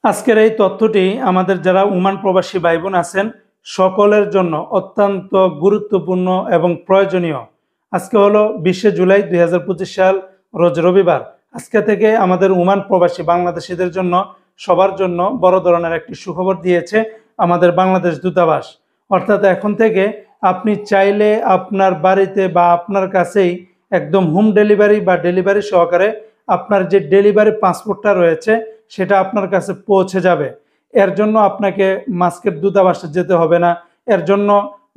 আজকের এই তথ্যটি আমাদের যারা ওমান প্রবাসী ভাই বোন আছেন সকলের জন্য অত্যন্ত গুরুত্বপূর্ণ এবং প্রয়োজনীয়। আজকে হলো 20শে জুলাই 2025 সাল, রোজ রবিবার। আজকে থেকে আমাদের ওমান প্রবাসী বাংলাদেশিদের জন্য সবার জন্য বড় ধরনের একটি সুখবর দিয়েছে আমাদের বাংলাদেশ দূতাবাস। অর্থাৎ এখন থেকে আপনি চাইলে আপনার বাড়িতে বা আপনার কাছেই একদম হোম ডেলিভারি বা ডেলিভারি সহকারে আপনার যে ডেলিভারি পাসপোর্টটা রয়েছে সেটা আপনার কাছে পৌঁছে যাবে। এর জন্য আপনাকে মাস্কের দূতাবাসে যেতে হবে না। এর জন্য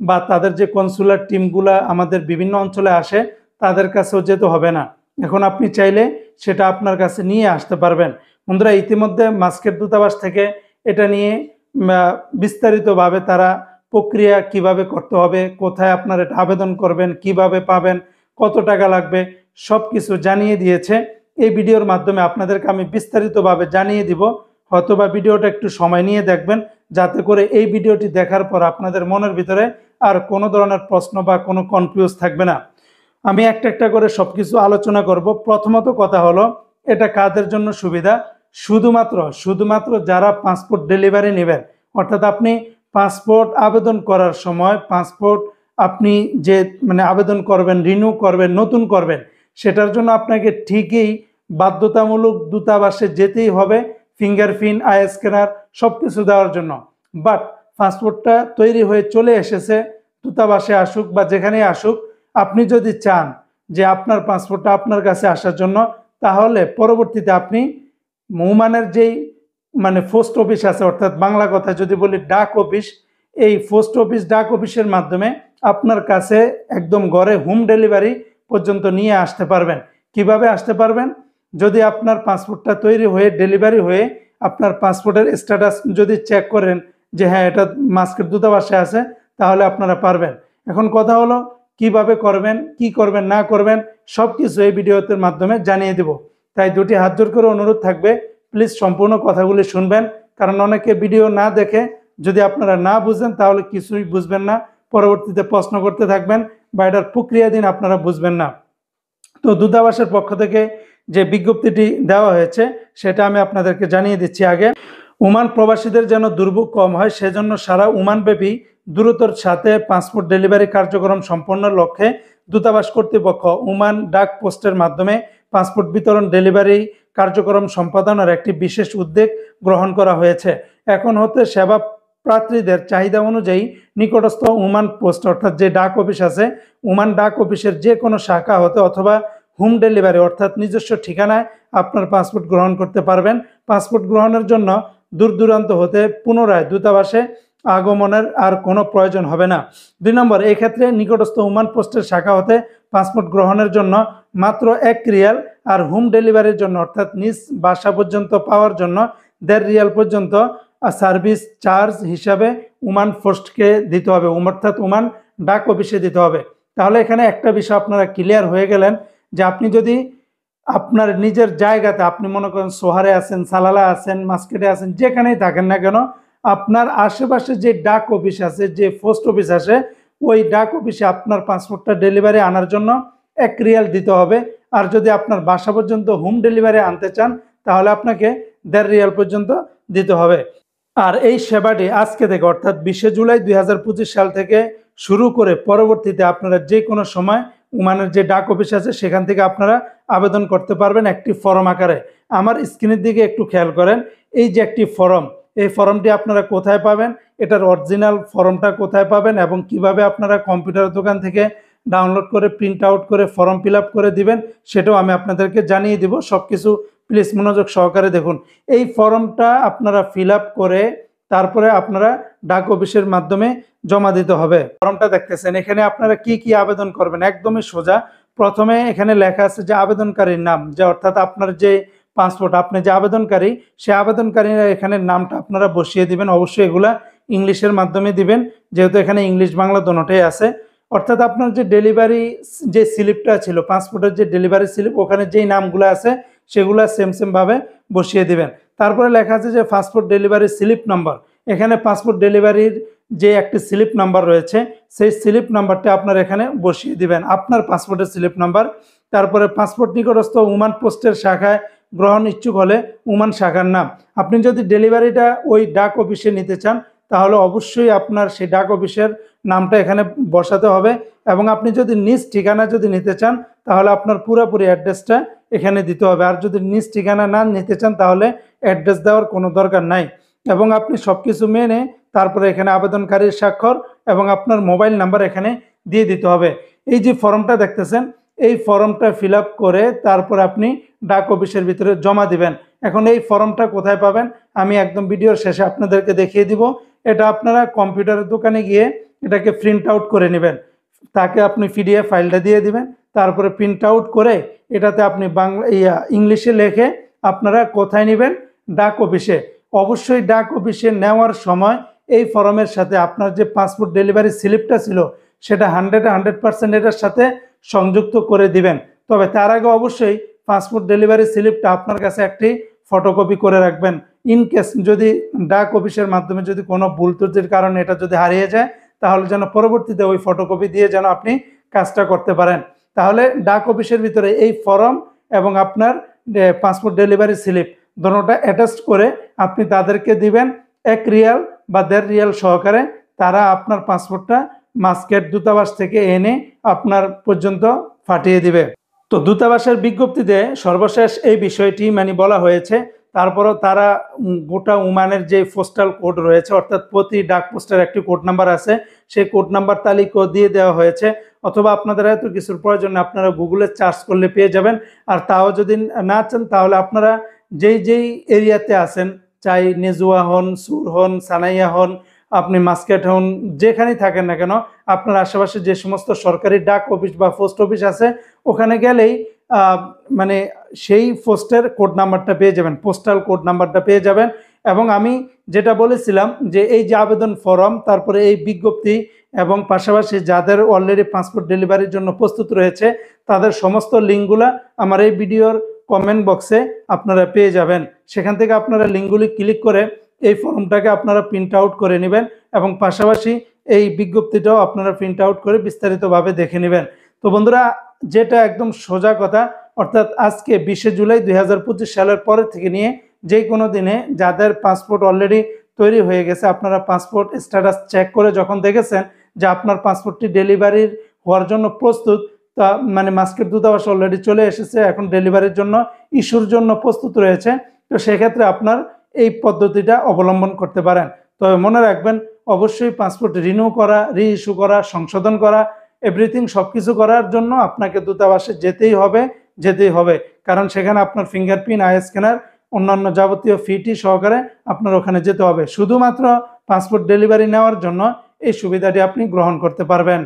বা তাদের যে কনসুলার টিমগুলা আমাদের বিভিন্ন অঞ্চলে আসে তাদের কাছেও যেতে হবে না। এখন আপনি চাইলে সেটা আপনার কাছে নিয়ে আসতে পারবেন। বন্ধুরা, ইতিমধ্যে মাস্কের দূতাবাস থেকে এটা নিয়ে বিস্তারিতভাবে তারা প্রক্রিয়া কিভাবে করতে হবে, কোথায় আপনার এটা আবেদন করবেন, কিভাবে পাবেন, কত টাকা লাগবে, সব কিছু জানিয়ে দিয়েছে। এই ভিডিওর মাধ্যমে আপনাদেরকে আমি বিস্তারিতভাবে জানিয়ে দিব। হয়তোবা ভিডিওটা একটু সময় নিয়ে দেখবেন, যাতে করে এই ভিডিওটি দেখার পর আপনাদের মনের ভিতরে আর কোনো ধরনের প্রশ্ন বা কোনো কনফিউজ থাকবে না। আমি একটা একটা করে সব কিছু আলোচনা করব। প্রথমত কথা হলো, এটা কাদের জন্য সুবিধা? শুধুমাত্র যারা পাসপোর্ট ডেলিভারি নেবেন। অর্থাৎ আপনি পাসপোর্ট আবেদন করার সময় পাসপোর্ট আপনি যে আবেদন করবেন, রিনিউ করবেন, নতুন করবেন, সেটার জন্য আপনাকে ঠিকই বাধ্যতামূলক দূতাবাসে যেতেই হবে, ফিঙ্গারপ্রিন্ট, আই স্ক্যানার সব কিছু দেওয়ার জন্য। বাট পাসপোর্টটা তৈরি হয়ে চলে এসেছে, দূতাবাসে আসুক বা যেখানেই আসুক, আপনি যদি চান যে আপনার পাসপোর্টটা আপনার কাছে আসার জন্য, তাহলে পরবর্তীতে আপনি ওমানের যেই পোস্ট অফিস আছে, অর্থাৎ বাংলা কথা যদি বলি ডাক অফিস, এই পোস্ট অফিস ডাক অফিসের মাধ্যমে আপনার কাছে একদম ঘরে হোম ডেলিভারি পর্যন্ত নিয়ে আসতে পারবেন। কিভাবে আসতে পারবেন? যদি আপনার পাসপোর্টটা তৈরি হয়ে ডেলিভারি হয়ে আপনার পাসপোর্টের স্ট্যাটাস যদি চেক করেন যে হ্যাঁ এটা মাস্কের দূতাবাসে আছে, তাহলে আপনারা পারবেন। এখন কথা হলো কিভাবে করবেন, কি করবেন না করবেন, সব কিছু এই ভিডিওতে মাধ্যমে জানিয়ে দেব। তাই দুটি হাত জোর করে অনুরোধ থাকবে, প্লিজ সম্পূর্ণ কথাগুলি শুনবেন। কারণ অনেকে ভিডিও না দেখে যদি আপনারা না বুঝেন তাহলে কিছুই বুঝবেন না, পরবর্তীতে প্রশ্ন করতে থাকবেন বা এটার প্রক্রিয়া দিন আপনারা বুঝবেন না। তো দূতাবাসের পক্ষ থেকে যে বিজ্ঞপ্তিটি দেওয়া হয়েছে সেটা আমি আপনাদেরকে জানিয়ে দিচ্ছি। আগে, ওমান প্রবাসীদের যেন দুর্ভোগ কম হয় সেজন্য সারা ওমানব্যাপী দ্রুতর সাথে পাসপোর্ট ডেলিভারি কার্যক্রম সম্পন্নের লক্ষ্যে দূতাবাস কর্তৃপক্ষ ওমান ডাক পোস্টের মাধ্যমে পাসপোর্ট বিতরণ ডেলিভারি কার্যক্রম সম্পাদনের একটি বিশেষ উদ্যোগ গ্রহণ করা হয়েছে। এখন হতে সেবা প্রার্থীদের চাহিদা অনুযায়ী নিকটস্থ ওমান পোস্ট অর্থাৎ যে ডাক অফিস আছে, ওমান ডাক অফিসের যে কোনো শাখা হতে অথবা হোম ডেলিভারি অর্থাৎ নিজস্ব ঠিকানায় আপনার পাসপোর্ট গ্রহণ করতে পারবেন। পাসপোর্ট গ্রহণের জন্য দূর দূরান্ত হতে পুনরায় দূতাবাসে আগমনের আর কোনো প্রয়োজন হবে না। 2 নম্বর, এক্ষেত্রে নিকটস্থ ওমান পোস্টের শাখা হতে পাসপোর্ট গ্রহণের জন্য মাত্র 1 রিয়াল আর হোম ডেলিভারির জন্য অর্থাৎ নিজ বাসা পর্যন্ত পাওয়ার জন্য 1.5 রিয়াল পর্যন্ত সার্ভিস চার্জ হিসাবে ওমান পোস্টকে দিতে হবে, অর্থাৎ ওমান ডাক অফিসে দিতে হবে। তাহলে এখানে একটা বিষয় আপনারা ক্লিয়ার হয়ে গেলেন যে আপনি যদি আপনার নিজের জায়গাতে, আপনি মনে করেন সোহারে আছেন, সালালা আছেন, মাস্কেটে আছেন, যেখানেই থাকেন না কেন, আপনার আশেপাশে যে ডাক অফিস আছে, যে পোস্ট অফিস আছে, ওই ডাক অফিসে আপনার পাসপোর্টটা ডেলিভারি আনার জন্য 1 রিয়াল দিতে হবে। আর যদি আপনার বাসা পর্যন্ত হোম ডেলিভারি আনতে চান তাহলে আপনাকে 1.5 রিয়াল পর্যন্ত দিতে হবে। আর এই সেবাটি আজকে থেকে অর্থাৎ 20শে জুলাই 2025 সাল থেকে শুরু করে পরবর্তীতে আপনারা যে কোনো সময় ওমানের যে ডাক অফিস আছে সেখান থেকে আপনারা আবেদন করতে পারবেন একটি ফর্ম আকারে। আমার স্ক্রিনের দিকে একটু খেয়াল করেন, এই যে একটি ফর্ম, এই ফর্মটি আপনারা কোথায় পাবেন, এটার অরিজিনাল ফর্মটা কোথায় পাবেন এবং কিভাবে আপনারা কম্পিউটার দোকান থেকে ডাউনলোড করে প্রিন্ট আউট করে ফর্ম ফিল আপ করে দিবেন সেটাও আমি আপনাদেরকে জানিয়ে দিব। সব কিছু প্লিজ মনোযোগ সহকারে দেখুন। এই ফর্মটা আপনারা ফিল আপ করে তারপরে আপনারা ডাক অফিসের মাধ্যমে জমা দিতে হবে। ফর্মটা দেখতেছেন, এখানে আপনারা কি কি আবেদন করবেন একদমই সোজা। প্রথমে এখানে লেখা আছে যে আবেদনকারীর নাম, যে অর্থাৎ আপনার যে পাসপোর্ট, আপনি যে আবেদনকারী, সে আবেদনকারীর এখানে নামটা আপনারা বসিয়ে দিবেন। অবশ্যই এগুলা ইংলিশের মাধ্যমে দিবেন, যেহেতু এখানে ইংলিশ বাংলা দুটোই আছে। অর্থাৎ আপনার যে ডেলিভারি যে স্লিপটা ছিল, পাসপোর্টের যে ডেলিভারি স্লিপ, ওখানে যেই নামগুলো আছে সেগুলো সেম ভাবে বসিয়ে দিবেন। তারপরে লেখা আছে যে পাসপোর্ট ডেলিভারি স্লিপ নাম্বার, এখানে পাসপোর্ট ডেলিভারির যে একটি স্লিপ নাম্বার রয়েছে সেই স্লিপ নাম্বারটা আপনার এখানে বসিয়ে দিবেন, আপনার পাসপোর্টের স্লিপ নাম্বার। তারপরে পাসপোর্ট নিকটস্থ ওমান পোস্টের শাখায় গ্রহণ ইচ্ছুক হলে ওমান শাখার নাম। আপনি যদি ডেলিভারিটা ওই ডাক অফিসে নিতে চান তাহলে অবশ্যই আপনার সেই ডাক অফিসের নামটা এখানে বসাতে হবে, এবং আপনি যদি নিজ ঠিকানা যদি নিতে চান তাহলে আপনার পুরোপুরি অ্যাড্রেসটা এখানে দিতে হবে। আর যদি নিজ ঠিকানা না নিতে চান তাহলে অ্যাড্রেস দেওয়ার কোনো দরকার নাই, এবং আপনি সব কিছু মেনে তারপরে এখানে আবেদনকারীর স্বাক্ষর এবং আপনার মোবাইল নাম্বার এখানে দিয়ে দিতে হবে। এই যে ফর্মটা দেখতেছেন এই ফর্মটা ফিল আপ করে তারপর আপনি ডাক অফিসের ভিতরে জমা দিবেন। এখন এই ফর্মটা কোথায় পাবেন আমি একদম ভিডিওর শেষে আপনাদেরকে দেখিয়ে দিব। এটা আপনারা কম্পিউটারের দোকানে গিয়ে এটাকে প্রিন্ট আউট করে নেবেন, তাকে আপনি পিডিএফ ফাইলটা দিয়ে দিবেন, তারপরে প্রিন্ট আউট করে এটাতে আপনি বাংলা ইংলিশে লিখে আপনারা কোথায় নেবেন ডাক অফিসে। অবশ্যই ডাক অফিসে নেওয়ার সময় এই ফর্মের সাথে আপনার যে পাসপোর্ট ডেলিভারি স্লিপটা ছিল সেটা 100% এটার সাথে সংযুক্ত করে দিবেন। তবে তার আগে অবশ্যই পাসপোর্ট ডেলিভারি স্লিপটা আপনার কাছে একটি ফটোকপি করে রাখবেন। ইন কেস যদি ডাক অফিসের মাধ্যমে যদি কোনো ভুল ত্রুটির কারণে এটা যদি হারিয়ে যায় তাহলে যেন পরবর্তীতে ওই ফটোকপি দিয়ে যেন আপনি কাজটা করতে পারেন। তাহলে ডাক অফিসের ভিতরে এই ফর্ম এবং আপনার পাসপোর্ট ডেলিভারি স্লিপ দুটোটা অ্যাটাচ করে আপনি তাদেরকে দিবেন 1 রিয়াল বা 1.5 রিয়াল সহকারে। তারা আপনার পাসপোর্টটা মাস্কেট দূতাবাস থেকে এনে আপনার পর্যন্ত পাঠিয়ে দিবে। তো দূতাবাসের বিজ্ঞপ্তিতে সর্বশেষ এই বিষয়টি বলা হয়েছে। তারপরও তারা গোটা ওমানের যে পোস্টাল কোড রয়েছে অর্থাৎ প্রতি ডাক পোস্টের একটি কোড নাম্বার আছে, সেই কোড নাম্বার তালিকাও দিয়ে দেওয়া হয়েছে। অথবা আপনাদের এত কিছুর প্রয়োজন আপনারা গুগলে সার্চ করলে পেয়ে যাবেন। আর তাও যদি না চান তাহলে আপনারা যেই এরিয়াতে আছেন, চাই নেজুয়া হন, সুর হন, সানাইয়া হন, আপনি মাস্কেট হন, যেখানেই থাকেন না কেন আপনার আশেপাশে যে সমস্ত সরকারি ডাক অফিস বা পোস্ট অফিস আছে ওখানে গেলেই সেই পোস্টের কোড নাম্বারটা পেয়ে যাবেন, পোস্টাল কোড নাম্বারটা পেয়ে যাবেন। এবং আমি যেটা বলেছিলাম যে এই যে আবেদন ফর্ম, তারপরে এই বিজ্ঞপ্তি এবং পাশাপাশি যাদের অলরেডি পাসপোর্ট ডেলিভারির জন্য প্রস্তুত রয়েছে তাদের সমস্ত লিঙ্কগুলা আমার এই ভিডিওর কমেন্ট বক্সে আপনারা পেয়ে যাবেন। সেখান থেকে আপনারা লিঙ্কগুলি ক্লিক করে এই ফর্মটাকে আপনারা প্রিন্ট আউট করে নেবেন এবং পাশাপাশি এই বিজ্ঞপ্তিটাও আপনারা প্রিন্ট আউট করে বিস্তারিতভাবে দেখে নেবেন। তো বন্ধুরা, যেটা একদম সোজা কথা, অর্থাৎ আজকে 20 জুলাই 2025 সালের পরে থেকে নিয়ে যে কোনো দিনে যাদের পাসপোর্ট অলরেডি তৈরি হয়ে গেছে আপনারা পাসপোর্ট স্ট্যাটাস চেক করে যখন দেখেছেন যে আপনার পাসপোর্টটি ডেলিভারির হওয়ার জন্য প্রস্তুত, তা মাস্কেট দূতাবাস অলরেডি চলে এসেছে, এখন ডেলিভারির জন্য ইস্যুর জন্য প্রস্তুত রয়েছে, তো সেক্ষেত্রে আপনার এই পদ্ধতিটা অবলম্বন করতে পারেন। তবে মনে রাখবেন অবশ্যই পাসপোর্ট রিনিউ করা, রিইস্যু করা, সংশোধন করা, এভরিথিং সব কিছু করার জন্য আপনাকে দূতাবাসে যেতেই হবে, কারণ সেখানে আপনার ফিঙ্গারপ্রিন্ট, আই স্ক্যানার, অন্যান্য যাবতীয় ফিটি সহকারে আপনার ওখানে যেতে হবে। শুধুমাত্র পাসপোর্ট ডেলিভারি নেওয়ার জন্য এই সুবিধাটি আপনি গ্রহণ করতে পারবেন।